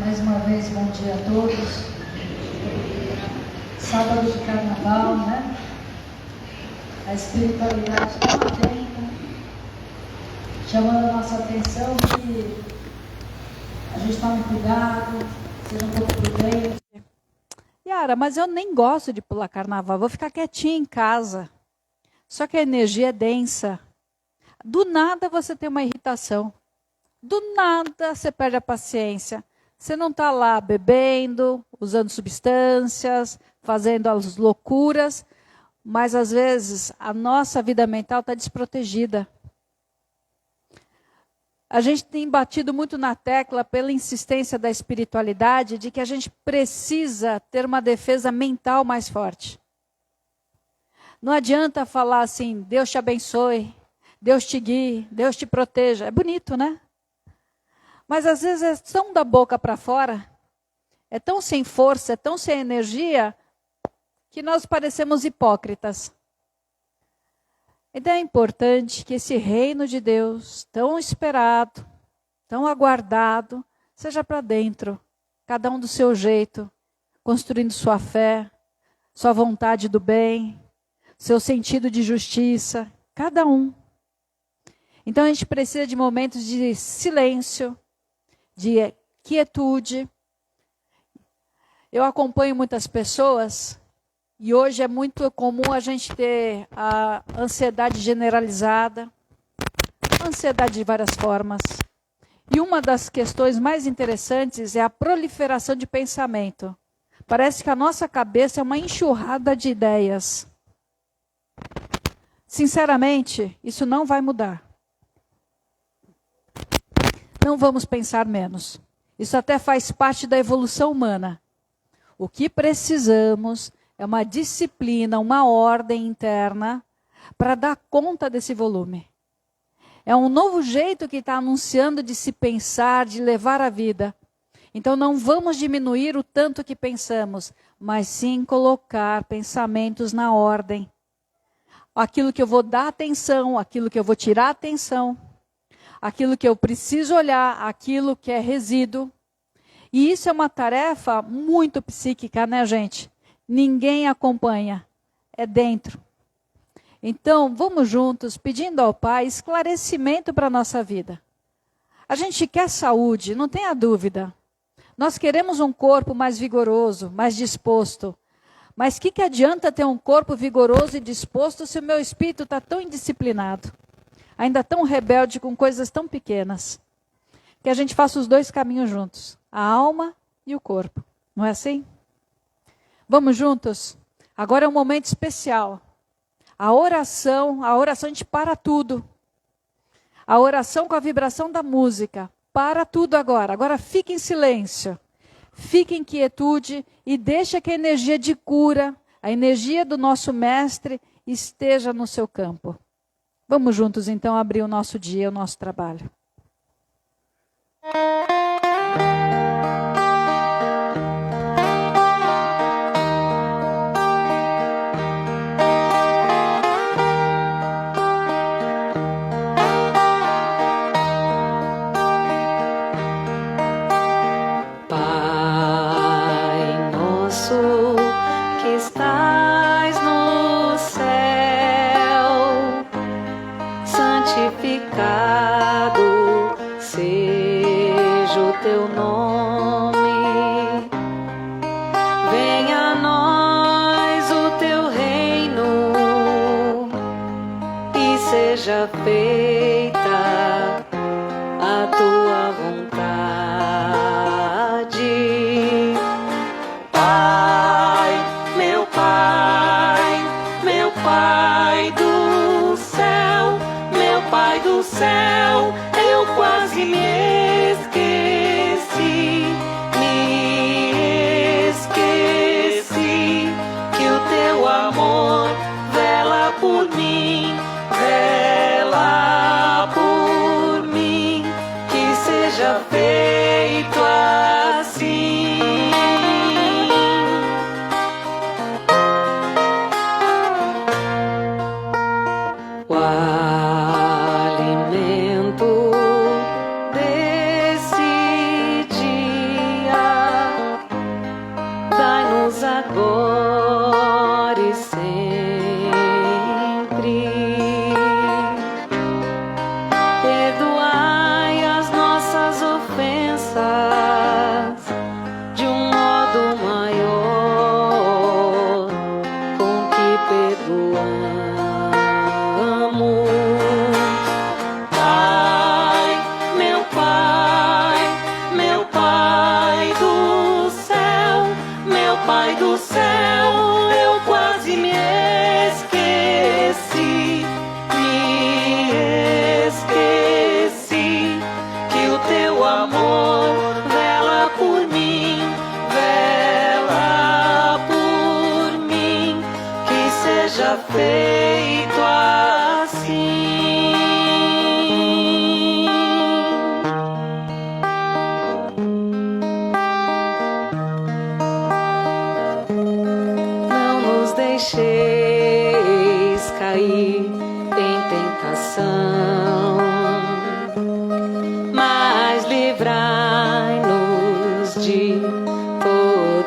Mais uma vez, bom dia a todos. Sábado de carnaval, né? A espiritualidade está atenta, chamando a nossa atenção que a gente tome cuidado, seja um pouco prudente. Yara, mas eu nem gosto de pular carnaval, vou ficar quietinha em casa. Só que a energia é densa. Do nada você tem uma irritação. Do nada você perde a paciência. Você não está lá bebendo, usando substâncias, fazendo as loucuras, mas às vezes a nossa vida mental está desprotegida. A gente tem batido muito na tecla pela insistência da espiritualidade de que a gente precisa ter uma defesa mental mais forte. Não adianta falar assim, Deus te abençoe, Deus te guie, Deus te proteja. É bonito, né? Mas às vezes é tão da boca para fora, é tão sem força, é tão sem energia, que nós parecemos hipócritas. Então é importante que esse reino de Deus, tão esperado, tão aguardado, seja para dentro, cada um do seu jeito, construindo sua fé, sua vontade do bem, seu sentido de justiça, cada um. Então a gente precisa de momentos de silêncio, de quietude. Eu acompanho muitas pessoas e hoje é muito comum a gente ter a ansiedade generalizada, ansiedade de várias formas. E uma das questões mais interessantes é a proliferação de pensamento. Parece que a nossa cabeça é uma enxurrada de ideias. Sinceramente, isso não vai mudar. Não vamos pensar menos. Isso até faz parte da evolução humana. O que precisamos é uma disciplina, uma ordem interna para dar conta desse volume. É um novo jeito que está anunciando de se pensar, de levar a vida. Então não vamos diminuir o tanto que pensamos, mas sim colocar pensamentos na ordem. Aquilo que eu vou dar atenção, aquilo que eu vou tirar atenção. Aquilo que eu preciso olhar, aquilo que é resíduo. E isso é uma tarefa muito psíquica, né, gente? Ninguém acompanha, é dentro. Então, vamos juntos, pedindo ao Pai esclarecimento para a nossa vida. A gente quer saúde, não tenha dúvida. Nós queremos um corpo mais vigoroso, mais disposto. Mas o que adianta ter um corpo vigoroso e disposto se o meu espírito está tão indisciplinado? Ainda tão rebelde com coisas tão pequenas, que a gente faça os dois caminhos juntos, a alma e o corpo, não é assim? Vamos juntos? Agora é um momento especial. A oração a gente para tudo. A oração com a vibração da música, para tudo agora. Agora fique em silêncio, fique em quietude e deixa que a energia de cura, a energia do nosso mestre esteja no seu campo. Vamos juntos, então, abrir o nosso dia, o nosso trabalho. Pai nosso que estás no céu, santificado seja o teu nome. Venha a nós o teu reino e seja feita a tua vontade. Pai, meu Pai, meu Pai do céu, meu Pai do céu, eu quase me esqueci que o teu amor vela por mim, vela por mim, que seja feito assim. O alimento desse dia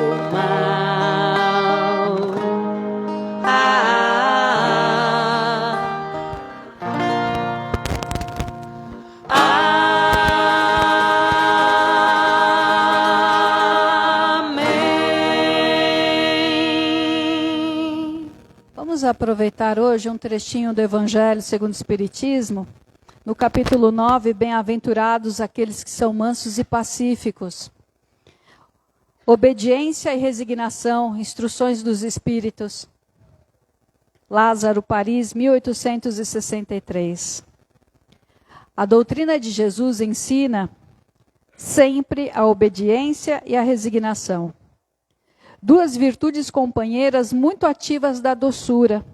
o mal. Ah, amém. Vamos aproveitar hoje um trechinho do Evangelho segundo o Espiritismo, no capítulo 9, bem-aventurados aqueles que são mansos e pacíficos. Obediência e resignação, instruções dos Espíritos. Lázaro, Paris, 1863. A doutrina de Jesus ensina sempre a obediência e a resignação. Duas virtudes companheiras muito ativas da doçura,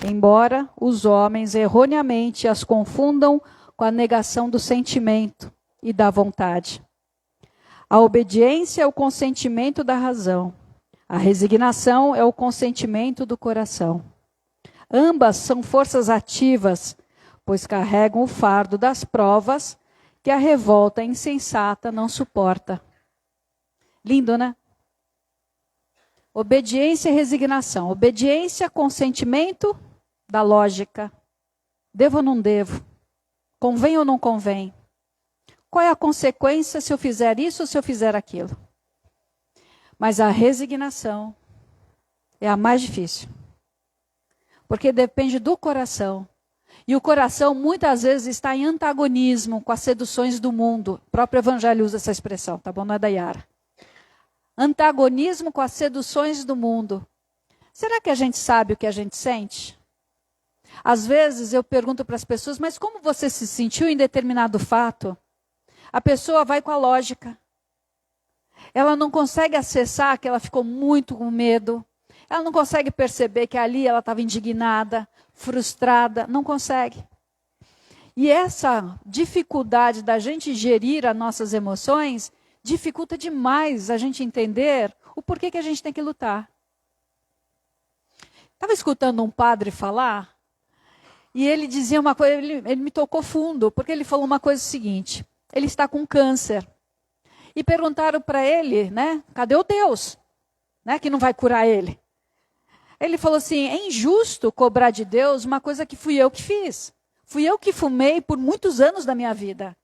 embora os homens erroneamente as confundam com a negação do sentimento e da vontade. A obediência é o consentimento da razão. A resignação é o consentimento do coração. Ambas são forças ativas, pois carregam o fardo das provas que a revolta insensata não suporta. Lindo, né? Obediência e resignação. Obediência, consentimento da lógica. Devo ou não devo? Convém ou não convém? Qual é a consequência se eu fizer isso ou se eu fizer aquilo? Mas a resignação é a mais difícil. Porque depende do coração. E o coração muitas vezes está em antagonismo com as seduções do mundo. O próprio Evangelho usa essa expressão, tá bom? Não é da Yara. Antagonismo com as seduções do mundo. Será que a gente sabe o que a gente sente? Às vezes eu pergunto para as pessoas, mas como você se sentiu em determinado fato? A pessoa vai com a lógica. Ela não consegue acessar que ela ficou muito com medo. Ela não consegue perceber que ali ela estava indignada, frustrada. Não consegue. E essa dificuldade da gente gerir as nossas emoções dificulta demais a gente entender o porquê que a gente tem que lutar. Estava escutando um padre falar, e ele dizia uma coisa, ele me tocou fundo, porque ele falou uma coisa seguinte, ele está com câncer. E perguntaram para ele, né, cadê o Deus, né, que não vai curar ele? Ele falou assim, é injusto cobrar de Deus uma coisa que fui eu que fiz. Fui eu que fumei por muitos anos da minha vida.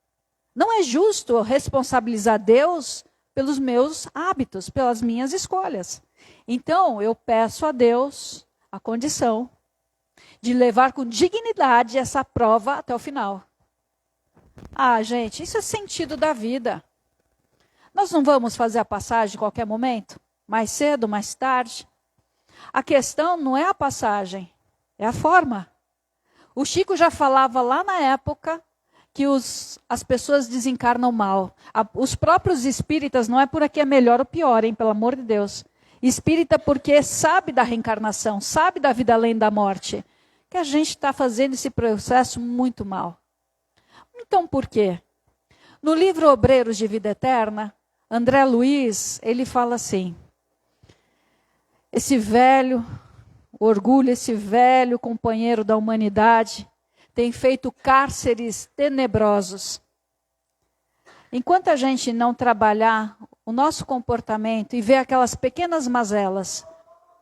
Não é justo responsabilizar Deus pelos meus hábitos, pelas minhas escolhas. Então, eu peço a Deus a condição de levar com dignidade essa prova até o final. Ah, gente, isso é sentido da vida. Nós não vamos fazer a passagem em qualquer momento? Mais cedo, mais tarde? A questão não é a passagem, é a forma. O Chico já falava lá na época que as pessoas desencarnam mal. Os próprios espíritas, não é por aqui é melhor ou pior, hein, pelo amor de Deus. Espírita porque sabe da reencarnação, sabe da vida além da morte. Que a gente está fazendo esse processo muito mal. Então por quê? No livro Obreiros de Vida Eterna, André Luiz, ele fala assim, esse velho orgulho, esse velho companheiro da humanidade, tem feito cárceres tenebrosos. Enquanto a gente não trabalhar o nosso comportamento e ver aquelas pequenas mazelas,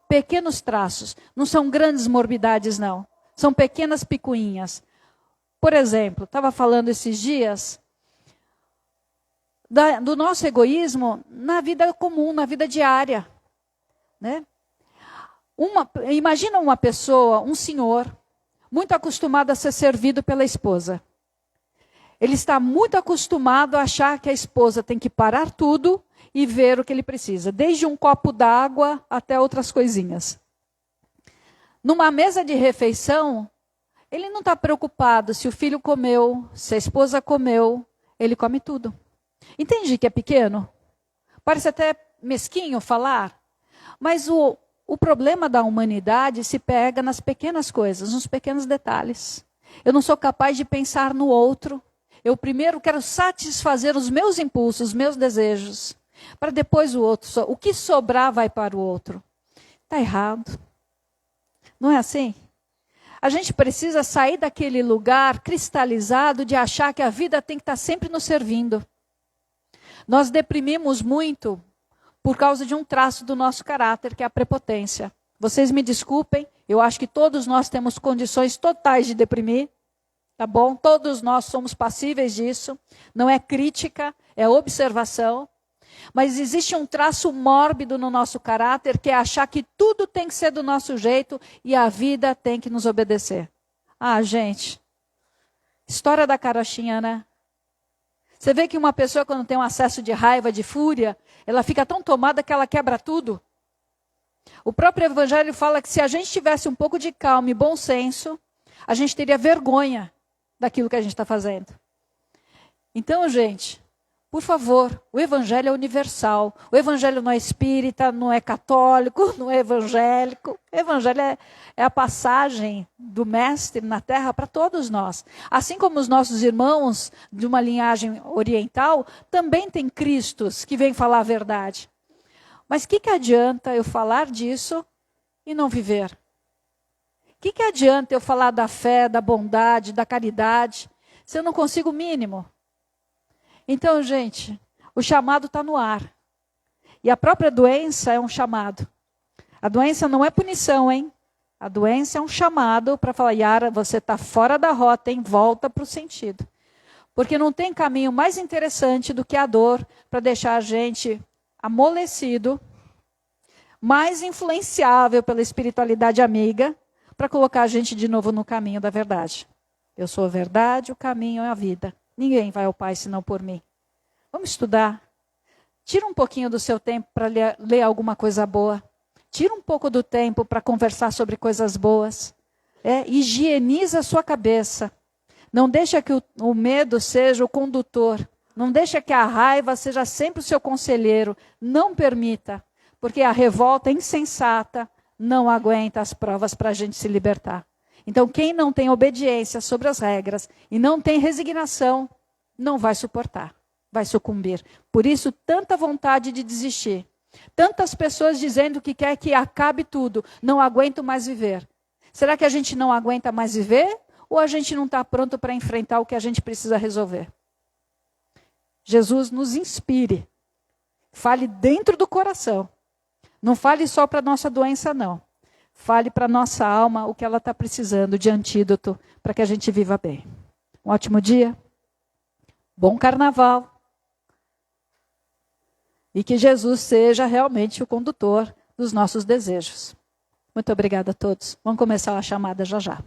pequenos traços, não são grandes morbidades não, são pequenas picuinhas. Por exemplo, estava falando esses dias do nosso egoísmo na vida comum, na vida diária. Né? Imagina uma pessoa, um senhor, muito acostumado a ser servido pela esposa. Ele está muito acostumado a achar que a esposa tem que parar tudo e ver o que ele precisa, desde um copo d'água até outras coisinhas. Numa mesa de refeição, ele não está preocupado se o filho comeu, se a esposa comeu, ele come tudo. Entende que é pequeno? Parece até mesquinho falar, mas o problema da humanidade se pega nas pequenas coisas, nos pequenos detalhes. Eu não sou capaz de pensar no outro. Eu primeiro quero satisfazer os meus impulsos, os meus desejos, para depois o outro. O que sobrar vai para o outro. Está errado. Não é assim? A gente precisa sair daquele lugar cristalizado de achar que a vida tem que estar sempre nos servindo. Nós deprimimos muito por causa de um traço do nosso caráter, que é a prepotência. Vocês me desculpem, eu acho que todos nós temos condições totais de deprimir, tá bom? Todos nós somos passíveis disso. Não é crítica, é observação. Mas existe um traço mórbido no nosso caráter, que é achar que tudo tem que ser do nosso jeito e a vida tem que nos obedecer. Ah, gente, história da carochinha, né? Você vê que uma pessoa, quando tem um acesso de raiva, de fúria, ela fica tão tomada que ela quebra tudo. O próprio Evangelho fala que se a gente tivesse um pouco de calma e bom senso, a gente teria vergonha daquilo que a gente está fazendo. Então, gente, por favor, o Evangelho é universal. O Evangelho não é espírita, não é católico, não é evangélico. O Evangelho é a passagem do Mestre na Terra para todos nós. Assim como os nossos irmãos de uma linhagem oriental, também tem Cristos que vêm falar a verdade. Mas o que adianta eu falar disso e não viver? O que adianta eu falar da fé, da bondade, da caridade, se eu não consigo o mínimo? Então, gente, o chamado está no ar. E a própria doença é um chamado. A doença não é punição, hein? A doença é um chamado para falar, Yara, você está fora da rota, hein? Volta para o sentido. Porque não tem caminho mais interessante do que a dor para deixar a gente amolecido, mais influenciável pela espiritualidade amiga, para colocar a gente de novo no caminho da verdade. Eu sou a verdade, o caminho é a vida. Ninguém vai ao Pai senão por mim. Vamos estudar. Tira um pouquinho do seu tempo para ler alguma coisa boa. Tira um pouco do tempo para conversar sobre coisas boas. Higieniza a sua cabeça. Não deixa que o medo seja o condutor. Não deixa que a raiva seja sempre o seu conselheiro. Não permita. Porque a revolta insensata não aguenta as provas para a gente se libertar. Então, quem não tem obediência sobre as regras e não tem resignação, não vai suportar, vai sucumbir. Por isso, tanta vontade de desistir. Tantas pessoas dizendo que quer que acabe tudo, não aguento mais viver. Será que a gente não aguenta mais viver? Ou a gente não está pronto para enfrentar o que a gente precisa resolver? Jesus nos inspire. Fale dentro do coração. Não fale só para a nossa doença, não. Fale para a nossa alma o que ela está precisando de antídoto para que a gente viva bem. Um ótimo dia. Bom carnaval. E que Jesus seja realmente o condutor dos nossos desejos. Muito obrigada a todos. Vamos começar a chamada já já.